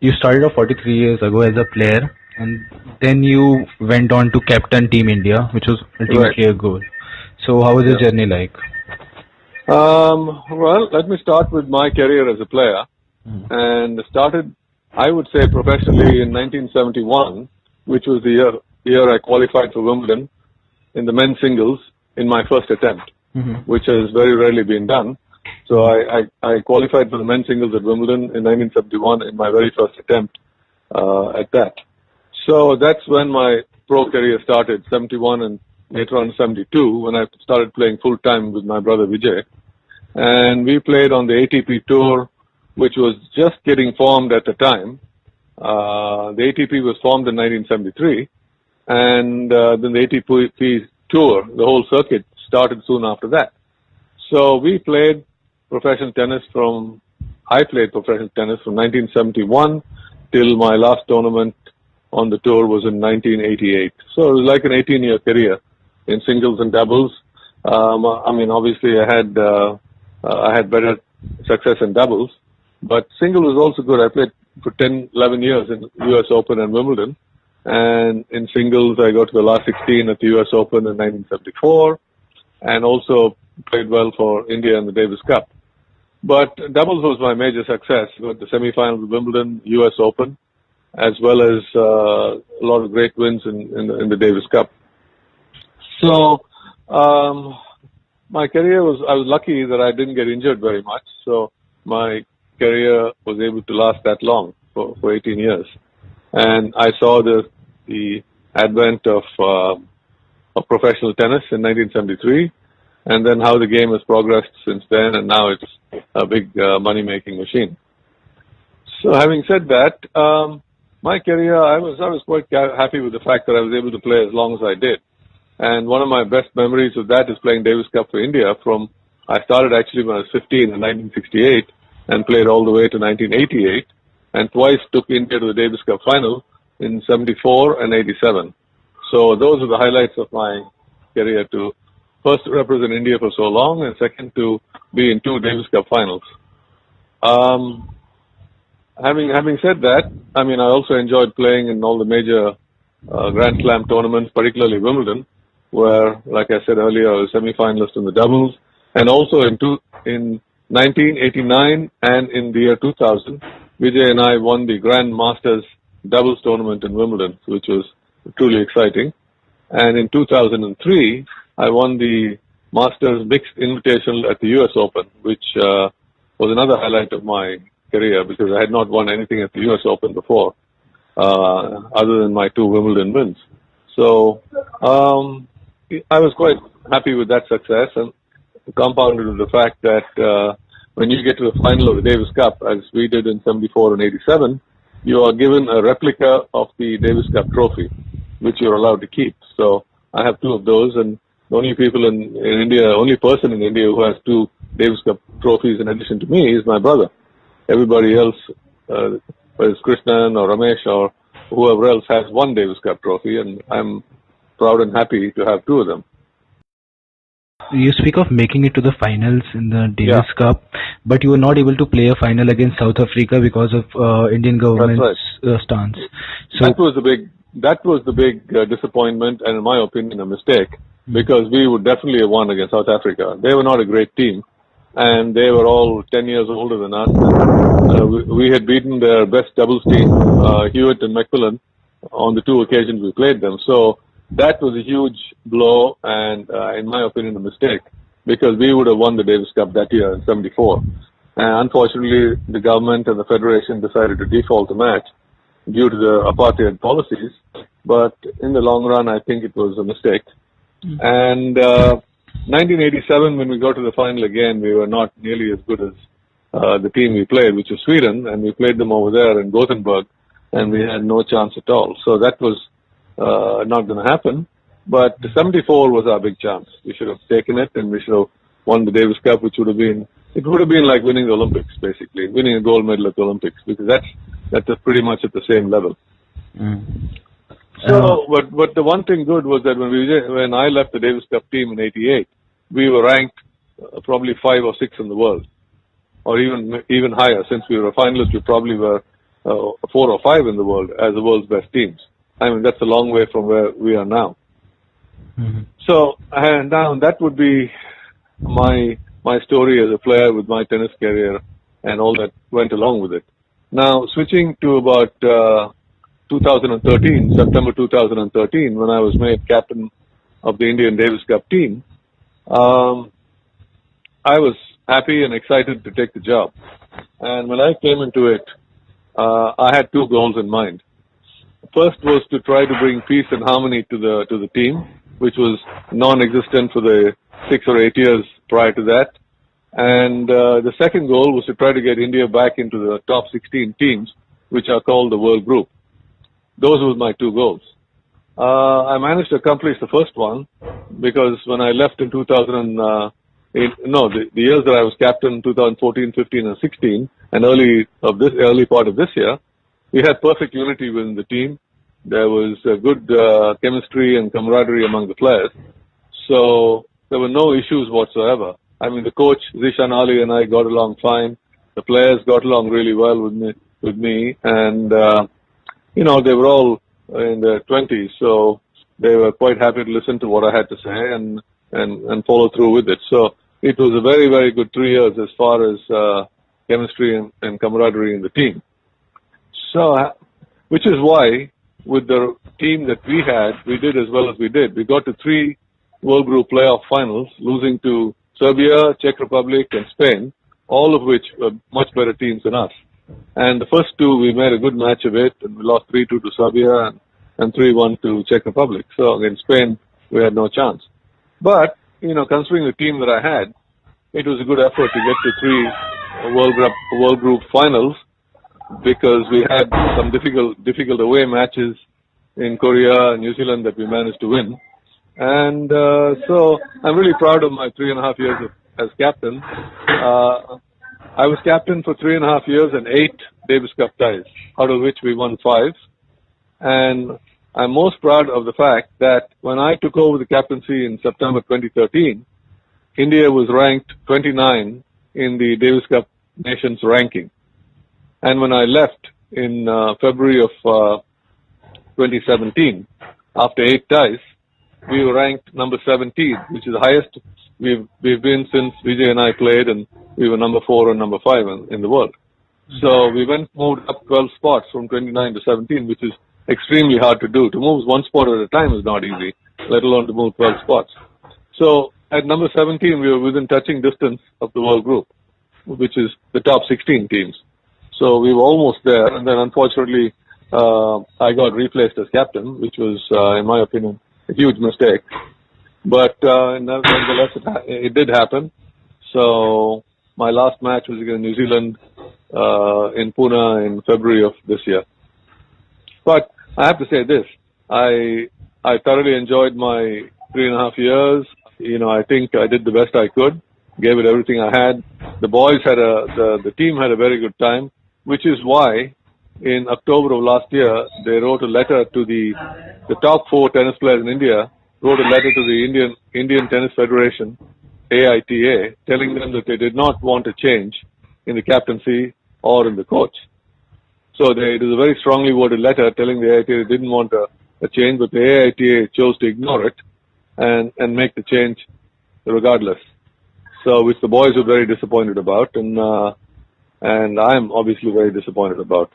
you started off 43 years ago as a player, and then you went on to captain Team India, which was ultimately a goal. So how was your journey like? Well, let me start with my career as a player. And started, I would say, professionally in 1971, which was the year I qualified for Wimbledon in the men's singles in my first attempt, which has very rarely been done. So I qualified for the men's singles at Wimbledon in 1971 in my very first attempt at that. So that's when my pro career started, 71 and later on 72, when I started playing full-time with my brother Vijay. And we played on the ATP tour, which was just getting formed at the time. The ATP was formed in 1973, and then the ATP tour, the whole circuit, started soon after that. So we played professional tennis I played professional tennis from 1971 till my last tournament on the tour was in 1988. So it was like an 18-year career in singles and doubles. I mean, obviously I had better success in doubles, but single was also good. I played for 10, 11 years in US Open and Wimbledon. And in singles, I got to the last 16 at the US Open in 1974, and also played well for India in the Davis Cup. But doubles was my major success. Got the semifinals of Wimbledon, US Open, as well as a lot of great wins in the Davis Cup. So my career I was lucky that I didn't get injured very much. So my career was able to last that long for 18 years. And I saw the advent of professional tennis in 1973, and then how the game has progressed since then, and now it's a big money-making machine. So having said that, my career, I was quite happy with the fact that I was able to play as long as I did. And one of my best memories of that is playing Davis Cup for India. I started actually when I was 15 in 1968 and played all the way to 1988, and twice took India to the Davis Cup final in 74 and 87. So those are the highlights of my career, to first represent India for so long, and second to be in 2 Davis Cup finals. Having said that, I mean, I also enjoyed playing in all the major Grand Slam tournaments, particularly Wimbledon, where, like I said earlier, I was semi-finalist in the doubles, and also in 1989 and in the year 2000, Vijay and I won the Grand Masters doubles tournament in Wimbledon, which was truly exciting. And in 2003, I won the Masters Mixed Invitational at the US Open, which was another highlight of my career, because I had not won anything at the US Open before, other than my 2 Wimbledon wins. So I was quite happy with that success, and compounded with the fact that when you get to the final of the Davis Cup, as we did in 74 and 87, you are given a replica of the Davis Cup trophy, which you're allowed to keep. So I have 2 of those, and the only people in India, only person in India who has 2 Davis Cup trophies in addition to me is my brother. Everybody else, whether it's Krishnan or Ramesh or whoever else, has 1 Davis Cup trophy, and I'm proud and happy to have 2 of them. You speak of making it to the finals in the Davis Cup, but you were not able to play a final against South Africa because of Indian government's stance. So that was the big disappointment, and in my opinion, a mistake, because we would definitely have won against South Africa. They were not a great team, and they were all 10 years older than us. We had beaten their best doubles team, Hewitt and Macmillan, on the 2 occasions we played them. So that was a huge blow, and in my opinion, a mistake, because we would have won the Davis Cup that year in 74. And unfortunately, the government and the federation decided to default the match due to the apartheid policies. But in the long run, I think it was a mistake. And 1987, when we got to the final again, we were not nearly as good as the team we played, which was Sweden, and we played them over there in Gothenburg, and we had no chance at all. So that was not going to happen. But 74 was our big chance. We should have taken it, and we should have won the Davis Cup, which would have been like winning the Olympics, basically, winning a gold medal at the Olympics, because that's pretty much at the same level. So, but the one thing good was that when I left the Davis Cup team in '88, we were ranked probably 5 or 6 in the world, or even higher. Since we were finalists, we probably were 4 or 5 in the world as the world's best teams. I mean, that's a long way from where we are now. Mm-hmm. So, and now that would be my story as a player with my tennis career and all that went along with it. Now, switching to about 2013, September 2013, when I was made captain of the Indian Davis Cup team, I was happy and excited to take the job. And when I came into it, I had 2 goals in mind. First was to try to bring peace and harmony to the team, which was non-existent for the 6 or 8 years prior to that. And the second goal was to try to get India back into the top 16 teams, which are called the World Group. Those were my 2 goals. I managed to accomplish the first one because when I left in 2008, the years that I was captain, 2014, 15, and 16, and early part of this year, we had perfect unity within the team. There was a good chemistry and camaraderie among the players. So there were no issues whatsoever. I mean, the coach, Zishan Ali, and I got along fine. The players got along really well with me. And, they were all in their 20s, so they were quite happy to listen to what I had to say and follow through with it. So it was a very, very good 3 years as far as chemistry and camaraderie in the team. So, which is why, with the team that we had, we did as well as we did. We got to 3 World Group playoff finals, losing to Serbia, Czech Republic, and Spain, all of which were much better teams than us. And the first 2, we made a good match of it, and we lost 3-2 to Serbia and 3-1 to Czech Republic. So against Spain, we had no chance. But, considering the team that I had, it was a good effort to get to 3 World Group finals, because we had some difficult away matches in Korea and New Zealand that we managed to win. And so I'm really proud of my 3.5 years as captain. I was captain for 3.5 years and 8 Davis Cup ties, out of which we won 5. And I'm most proud of the fact that when I took over the captaincy in September 2013, India was ranked 29 in the Davis Cup Nations ranking. And when I left in February of 2017, after 8 ties, we were ranked number 17, which is the highest we've been since Vijay and I played, and we were number 4 and number 5 in the world. So we moved up 12 spots from 29 to 17, which is extremely hard to do. To move 1 spot at a time is not easy, let alone to move 12 spots. So at number 17, we were within touching distance of the World Group, which is the top 16 teams. So we were almost there, and then unfortunately, I got replaced as captain, which was, in my opinion, a huge mistake. But nonetheless, it did happen. So my last match was against New Zealand in Pune in February of this year. But I have to say this: I thoroughly enjoyed my 3.5 years. I think I did the best I could, gave it everything I had. The boys the team had a very good time, which is why in October of last year, they wrote a letter to the top 4 tennis players in India, wrote a letter to the Indian Tennis Federation, AITA, telling them that they did not want a change in the captaincy or in the coach. So it was a very strongly worded letter telling the AITA they didn't want a change, but the AITA chose to ignore it and make the change regardless. So, which the boys were very disappointed about, and I'm obviously very disappointed about.